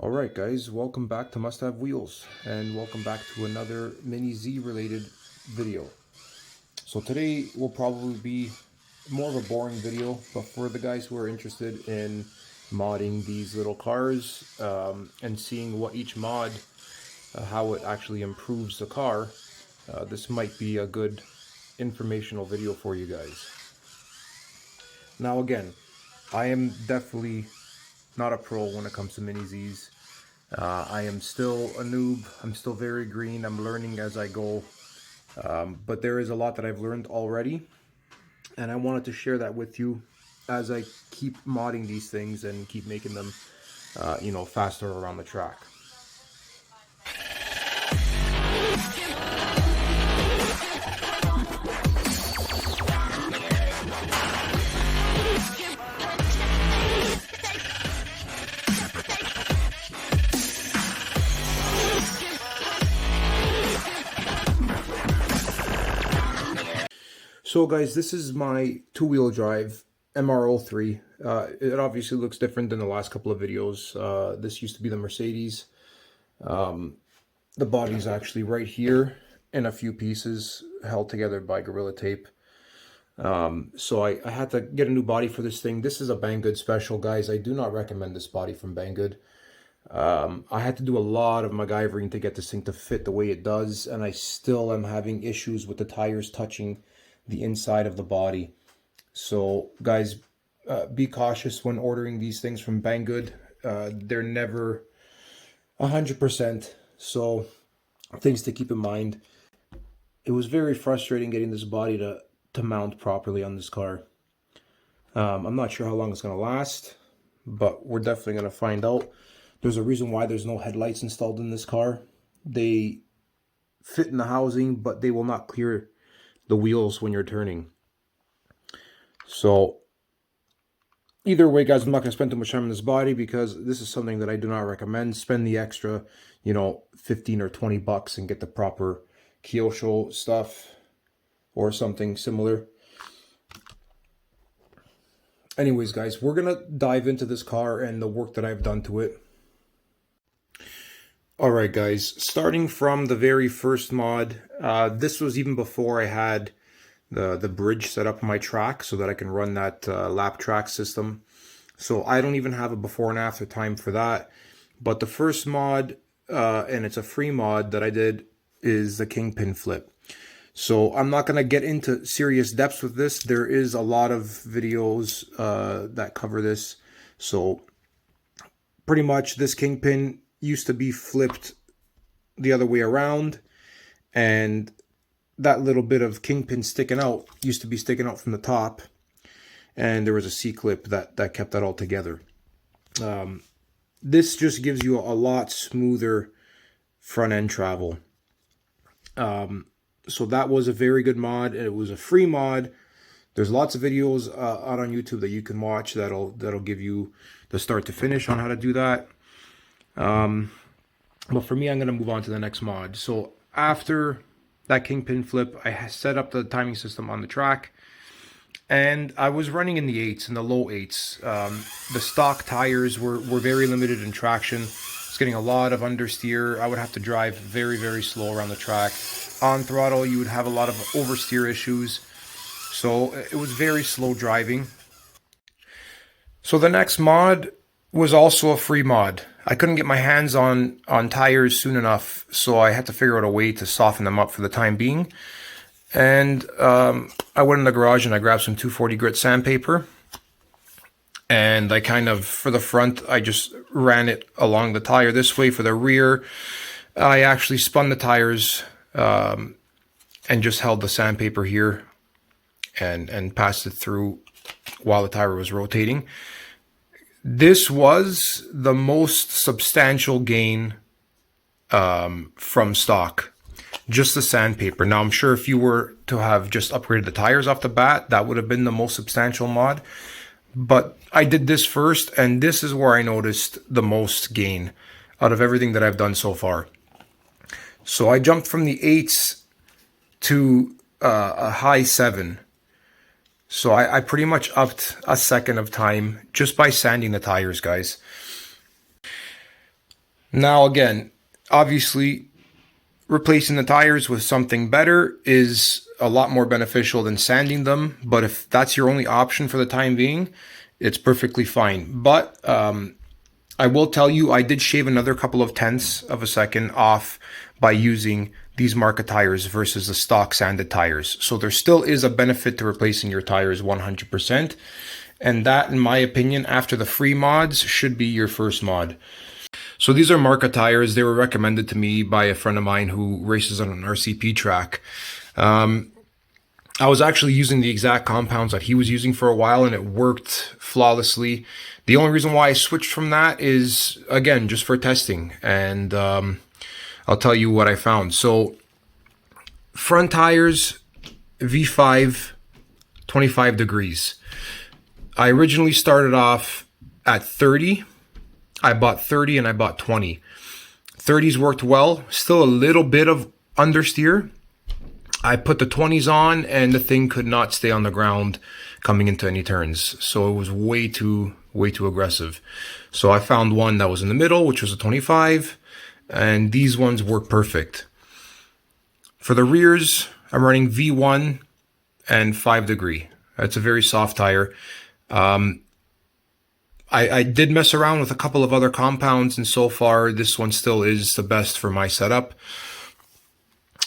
Alright guys, welcome back to Must Have Wheels, and welcome back to another Mini Z related video. So today will probably be more of a boring video, but for the guys who are interested in modding these little cars and seeing what each mod, how it actually improves the car, this might be a good informational video for you guys. Now again, I am definitely not a pro when it comes to Mini Zs. I am still a noob. I'm still very green. I'm learning as I go. But there is a lot that I've learned already. And I wanted to share that with you as I keep modding these things and keep making them, faster around the track. So guys, this is my two-wheel drive MR03. It obviously looks different than the last couple of videos. This used to be the Mercedes. The body's actually right here in a few pieces held together by Gorilla Tape. So I had to get a new body for this thing. This is a Banggood special, guys. I do not recommend this body from Banggood. I had to do a lot of MacGyvering to get this thing to fit the way it does, and I still am having issues with the tires touching the inside of the body. So guys, be cautious when ordering these things from Banggood. They're never 100%, so things to keep in mind. It was very frustrating getting this body to mount properly on this car. I'm not sure how long it's going to last, but we're definitely going to find out. There's a reason why there's no headlights installed in this car. They fit in the housing, but they will not clear the wheels when you're turning. So either way, guys, I'm not going to spend too much time on this body because this is something that I do not recommend. Spend the extra, 15 or 20 bucks and get the proper kyosho stuff or something similar. Anyways, guys, we're going to dive into this car and the work that I've done to it. Alright guys, starting from the very first mod, this was even before I had the bridge set up on my track so that I can run that lap track system. So I don't even have a before and after time for that. But the first mod, and it's a free mod that I did, is the Kingpin flip. So I'm not going to get into serious depths with this. There is a lot of videos that cover this. So pretty much this Kingpin used to be flipped the other way around, and that little bit of kingpin sticking out used to be sticking out from the top, and there was a C-clip that kept that all together. This just gives you a lot smoother front end travel. So that was a very good mod. It was a free mod. There's lots of videos out on YouTube that you can watch that'll give you the start to finish on how to do that. But for me, I'm going to move on to the next mod. So after that Kingpin flip, I set up the timing system on the track, and I was running in the 8s, in the low 8s. The stock tires were very limited in traction. It's getting a lot of understeer. I would have to drive very, very slow around the track. On throttle, you would have a lot of oversteer issues. So it was very slow driving. So the next mod was also a free mod. I couldn't get my hands on tires soon enough, so I had to figure out a way to soften them up for the time being. And I went in the garage and I grabbed some 240 grit sandpaper. And I kind of, for the front, I just ran it along the tire this way. For the rear, I actually spun the tires and just held the sandpaper here and passed it through while the tire was rotating. This was the most substantial gain from stock, just the sandpaper. Now, I'm sure if you were to have just upgraded the tires off the bat, that would have been the most substantial mod. But I did this first, and this is where I noticed the most gain out of everything that I've done so far. So I jumped from the 8s to a high 7. So I pretty much upped a second of time just by sanding the tires, guys. Now again, obviously replacing the tires with something better is a lot more beneficial than sanding them, but if that's your only option for the time being, it's perfectly fine. But I will tell you, I did shave another couple of tenths of a second off by using these Marka tires versus the stock sanded tires. So there still is a benefit to replacing your tires 100%. And that, in my opinion, after the free mods, should be your first mod. So these are Marka tires. They were recommended to me by a friend of mine who races on an RCP track. I was actually using the exact compounds that he was using for a while, and it worked flawlessly. The only reason why I switched from that is, again, just for testing. And I'll tell you what I found. So front tires, V5, 25 degrees. I originally started off at 30. I bought 30 and I bought 20. 30s worked well. Still a little bit of understeer. I put the 20s on and the thing could not stay on the ground coming into any turns. So it was way too aggressive. So I found one that was in the middle, which was a 25, and these ones work perfect. For the rears, I'm running V1 and 5 degree. That's a very soft tire. I did mess around with a couple of other compounds, and so far this one still is the best for my setup.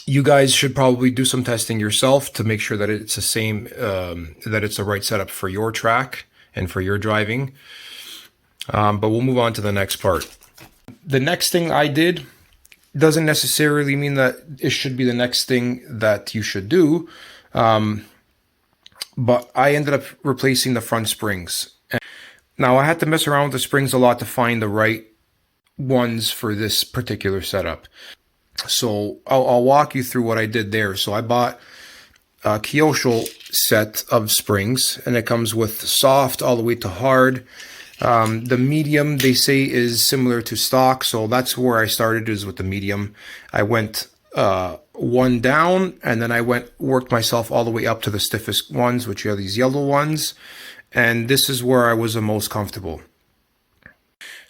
You guys should probably do some testing yourself to make sure that it's the same, that it's the right setup for your track and for your driving. But we'll move on to the next part. The next thing I did doesn't necessarily mean that it should be the next thing that you should do. But I ended up replacing the front springs. Now I had to mess around with the springs a lot to find the right ones for this particular setup. So I'll walk you through what I did there. So I bought a kyosho set of springs, and it comes with soft all the way to hard. The medium, they say, is similar to stock, so that's where I started, is with the medium. I went one down, and then I worked myself all the way up to the stiffest ones, which are these yellow ones, and this is where I was the most comfortable.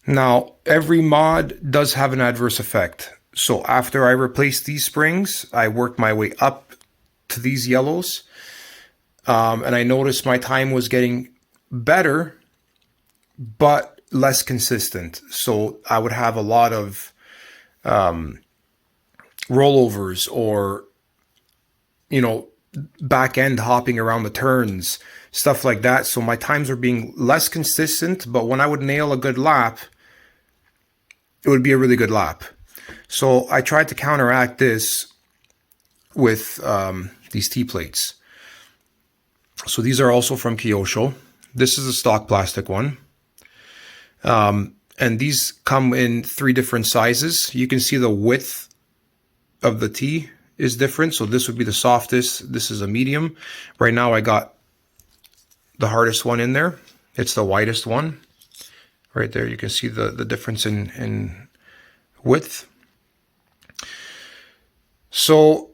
Now, every mod does have an adverse effect. So after I replaced these springs, I worked my way up to these yellows, and I noticed my time was getting better, but less consistent. So I would have a lot of rollovers, or, back end hopping around the turns, stuff like that. So my times were being less consistent, but when I would nail a good lap, it would be a really good lap. So I tried to counteract this with these T-plates. So these are also from Kyosho. This is a stock plastic one. And these come in 3 different sizes. You can see the width of the T is different. So this would be the softest. This is a medium. Right now I got the hardest one in there. It's the widest one. Right there, you can see the difference in width. So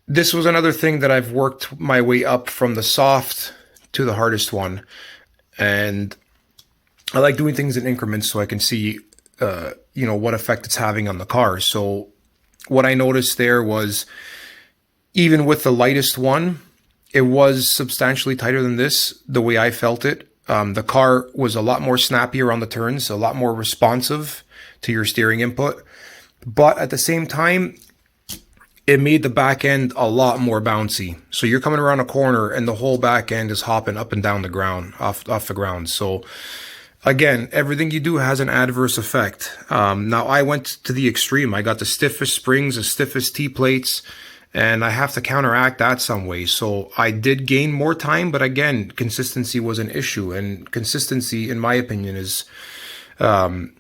this was another thing that I've worked my way up from the soft to the hardest one. And I like doing things in increments so I can see, what effect it's having on the car. So what I noticed there was, even with the lightest one, it was substantially tighter than this, the way I felt it. The car was a lot more snappy around the turns, a lot more responsive to your steering input. But at the same time, it made the back end a lot more bouncy. So you're coming around a corner and the whole back end is hopping up and down the ground, off the ground. So again, everything you do has an adverse effect. Now I went to the extreme. I got the stiffest springs, the stiffest T-plates, and I have to counteract that some way. So I did gain more time, but again, consistency was an issue. And consistency, in my opinion, is better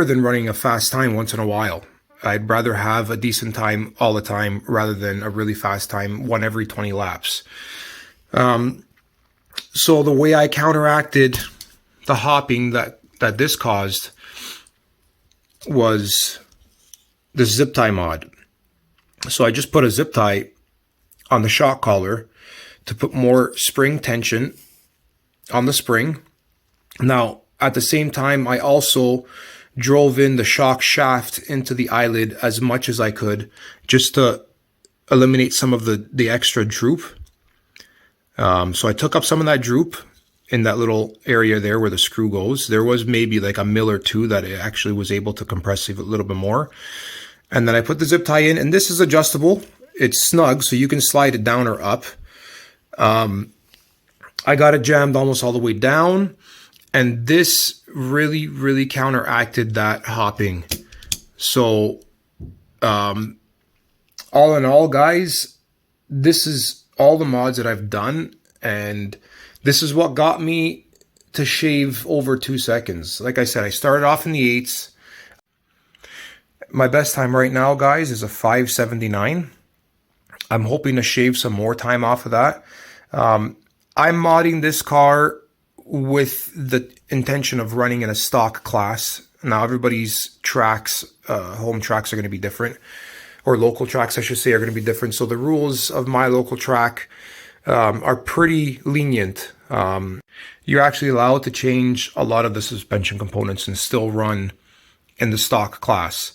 than running a fast time once in a while. I'd rather have a decent time all the time rather than a really fast time one every 20 laps. So the way I counteracted the hopping that this caused was the zip tie mod. So I just put a zip tie on the shock collar to put more spring tension on the spring. Now, at the same time, I also drove in the shock shaft into the eyelid as much as I could, just to eliminate some of the extra droop. So I took up some of that droop in that little area there where the screw goes. There was maybe like a mil or two that it actually was able to compress a little bit more. And then I put the zip tie in, and this is adjustable. It's snug, so you can slide it down or up. I got it jammed almost all the way down, and this really, really counteracted that hopping. So, all in all, guys, this is all the mods that I've done, and this is what got me to shave over 2 seconds. Like I said, I started off in the 8s. My best time right now, guys, is a 5:79. I'm hoping to shave some more time off of that. I'm modding this car with the intention of running in a stock class. Now, everybody's tracks, home tracks are going to be different, or local tracks, I should say, are going to be different. So the rules of my local track are pretty lenient. You're actually allowed to change a lot of the suspension components and still run in the stock class.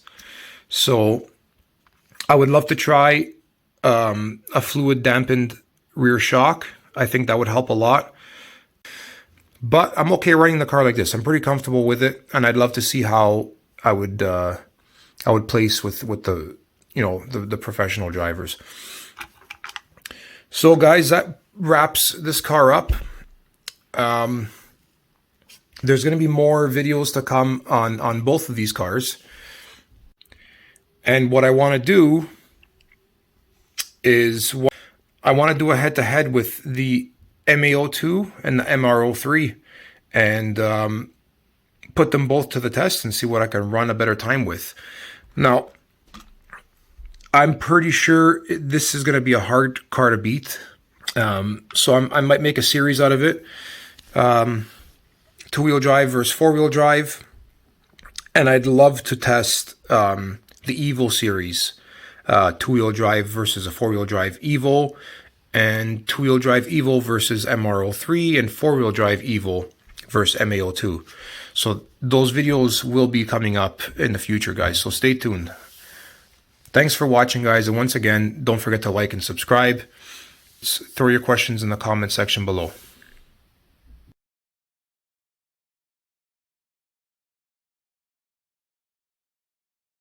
So I would love to try a fluid dampened rear shock. I think that would help a lot. But I'm okay running the car like this. I'm pretty comfortable with it, and I'd love to see how I would place with the the professional drivers. So guys, that wraps this car up. There's going to be more videos to come on both of these cars. And what I want to do is I want to do a head-to-head with the MA02 and the MR03 and put them both to the test and see what I can run a better time with. Now, I'm pretty sure this is going to be a hard car to beat. So I might make a series out of it. Two-wheel drive versus four-wheel drive. And I'd love to test the Evo series. Two-wheel drive versus a four-wheel drive Evo, and two-wheel drive Evo versus MR03, and four-wheel drive Evo versus MA02. So those videos will be coming up in the future, guys. So stay tuned. Thanks for watching, guys. And once again, don't forget to like and subscribe. Throw your questions in the comment section below.